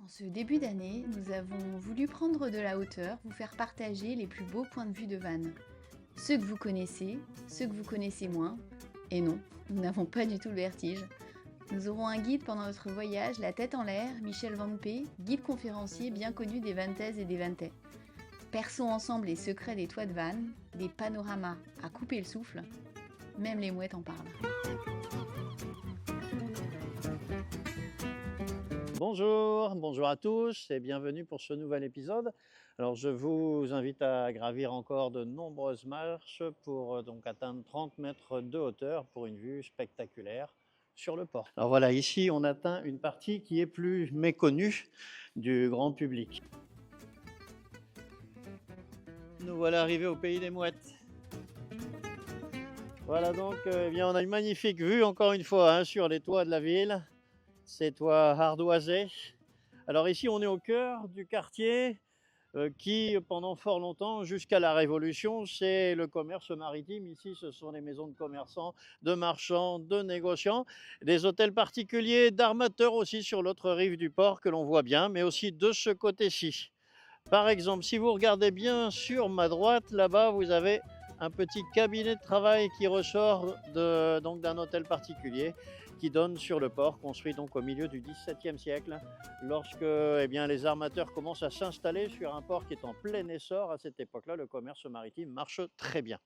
Ce début d'année, nous avons voulu prendre de la hauteur, vous faire partager les plus beaux points de vue de Vannes. Ceux que vous connaissez, ceux que vous connaissez moins. Et non, nous n'avons pas du tout le vertige. Nous aurons un guide pendant notre voyage, la tête en l'air, Michel Van P, guide conférencier bien connu des Vannetaises et des Vannettais. Perçons ensemble les secrets des toits de Vannes, des panoramas à couper le souffle. Même les mouettes en parlent. Bonjour à tous et bienvenue pour ce nouvel épisode. Alors je vous invite à gravir encore de nombreuses marches pour donc atteindre 30 mètres de hauteur pour une vue spectaculaire sur le port. Alors voilà, ici on atteint une partie qui est plus méconnue du grand public. Nous voilà arrivés au pays des mouettes. Voilà donc, eh bien, on a une magnifique vue encore une fois sur les toits de la ville. Ces toits ardoisés. Alors ici, on est au cœur du quartier qui, pendant fort longtemps, jusqu'à la Révolution, c'est le commerce maritime. Ici, ce sont les maisons de commerçants, de marchands, de négociants, des hôtels particuliers, d'armateurs aussi sur l'autre rive du port que l'on voit bien, mais aussi de ce côté-ci. Par exemple, si vous regardez bien sur ma droite, là-bas, vous avez un petit cabinet de travail qui ressort donc d'un hôtel particulier qui donne sur le port, construit donc au milieu du XVIIe siècle, lorsque les armateurs commencent à s'installer sur un port qui est en plein essor. À cette époque-là, le commerce maritime marche très bien.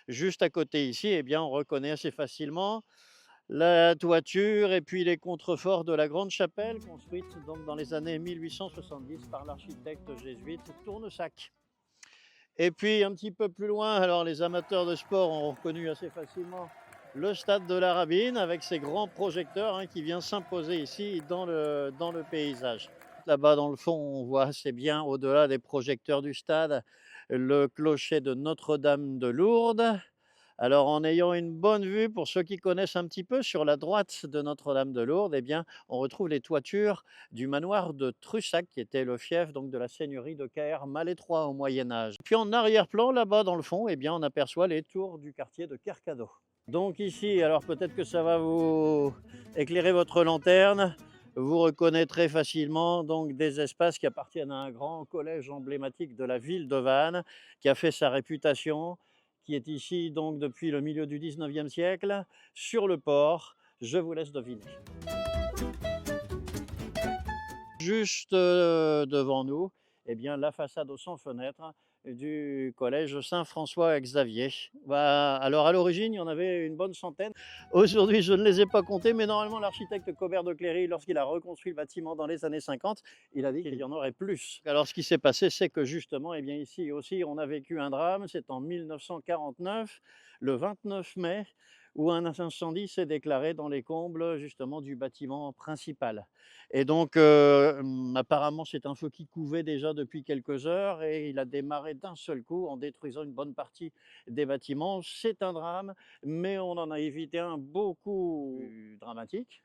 Juste à côté ici, on reconnaît assez facilement la toiture et puis les contreforts de la grande chapelle construite donc dans les années 1870 par l'architecte jésuite Tournesac. Et puis un petit peu plus loin, alors les amateurs de sport ont reconnu assez facilement le stade de la Rabine avec ses grands projecteurs qui vient s'imposer ici dans le paysage. Là-bas dans le fond, on voit assez bien au-delà des projecteurs du stade le clocher de Notre-Dame de Lourdes. Alors en ayant une bonne vue, pour ceux qui connaissent un petit peu, sur la droite de Notre-Dame de Lourdes, on retrouve les toitures du manoir de Trussac, qui était le fief donc, de la seigneurie de Caër-Malétroit au Moyen-Âge. Puis en arrière-plan, là-bas dans le fond, on aperçoit les tours du quartier de Kercado. Donc ici, alors peut-être que ça va vous éclairer votre lanterne, vous reconnaîtrez facilement donc des espaces qui appartiennent à un grand collège emblématique de la ville de Vannes, qui a fait sa réputation, qui est ici donc depuis le milieu du 19e siècle, sur le port. Je vous laisse deviner. Juste devant nous, la façade aux 100 fenêtres du collège Saint-François-Xavier. Alors à l'origine, il y en avait une bonne centaine. Aujourd'hui, je ne les ai pas comptés, mais normalement, l'architecte Cobert de Cléry, lorsqu'il a reconstruit le bâtiment dans les années 50, il a dit qu'il y en aurait plus. Alors ce qui s'est passé, c'est que justement, ici aussi, on a vécu un drame. C'est en 1949, le 29 mai, où un incendie s'est déclaré dans les combles justement du bâtiment principal. Et donc, apparemment, c'est un feu qui couvait déjà depuis quelques heures et il a démarré d'un seul coup en détruisant une bonne partie des bâtiments. C'est un drame, mais on en a évité un beaucoup plus dramatique,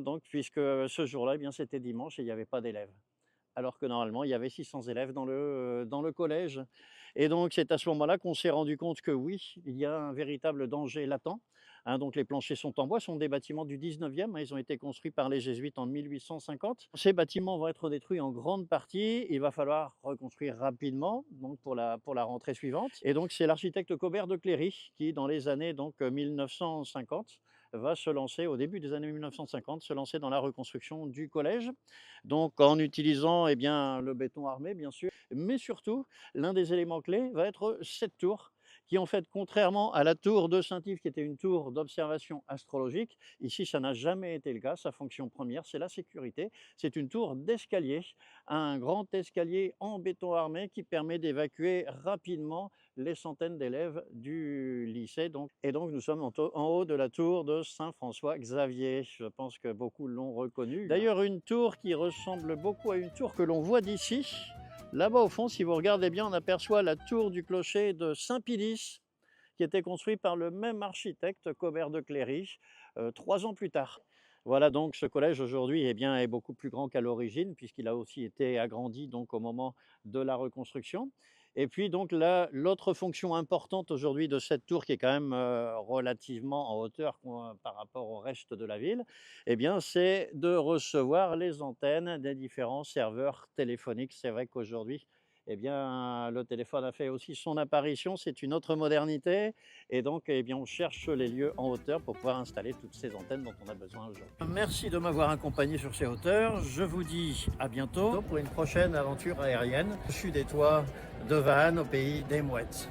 donc, puisque ce jour-là, c'était dimanche et il n'y avait pas d'élèves. Alors que normalement, il y avait 600 élèves dans le collège. Et donc, c'est à ce moment-là qu'on s'est rendu compte que oui, il y a un véritable danger latent. Donc, les planchers sont en bois, sont des bâtiments du 19e. Ils ont été construits par les jésuites en 1850. Ces bâtiments vont être détruits en grande partie. Il va falloir reconstruire rapidement donc pour la rentrée suivante. Et donc, c'est l'architecte Cobert de Cléry qui, dans les années 1950, va se lancer, au début des années 1950, se lancer dans la reconstruction du collège. Donc en utilisant le béton armé, bien sûr, mais surtout, l'un des éléments clés va être cette tour qui, en fait, contrairement à la tour de Saint-Yves, qui était une tour d'observation astrologique, ici, ça n'a jamais été le cas. Sa fonction première, c'est la sécurité. C'est une tour d'escalier, un grand escalier en béton armé qui permet d'évacuer rapidement les centaines d'élèves du lycée. Et donc, nous sommes en haut de la tour de Saint-François-Xavier. Je pense que beaucoup l'ont reconnu. D'ailleurs, une tour qui ressemble beaucoup à une tour que l'on voit d'ici. Là-bas, au fond, si vous regardez bien, on aperçoit la tour du clocher de Saint-Pilice, qui était construit par le même architecte, Cobert de Cléry, 3 ans plus tard. Voilà, donc ce collège aujourd'hui est beaucoup plus grand qu'à l'origine, puisqu'il a aussi été agrandi donc, au moment de la reconstruction. Et puis donc là, l'autre fonction importante aujourd'hui de cette tour qui est quand même, relativement en hauteur par rapport au reste de la ville, eh bien, c'est de recevoir les antennes des différents serveurs téléphoniques. C'est vrai qu'aujourd'hui, eh bien, le téléphone a fait aussi son apparition, c'est une autre modernité et donc, eh bien, on cherche les lieux en hauteur pour pouvoir installer toutes ces antennes dont on a besoin aujourd'hui. Merci de m'avoir accompagné sur ces hauteurs. Je vous dis à bientôt pour une prochaine aventure aérienne au-dessus des toits de Vannes, au pays des mouettes.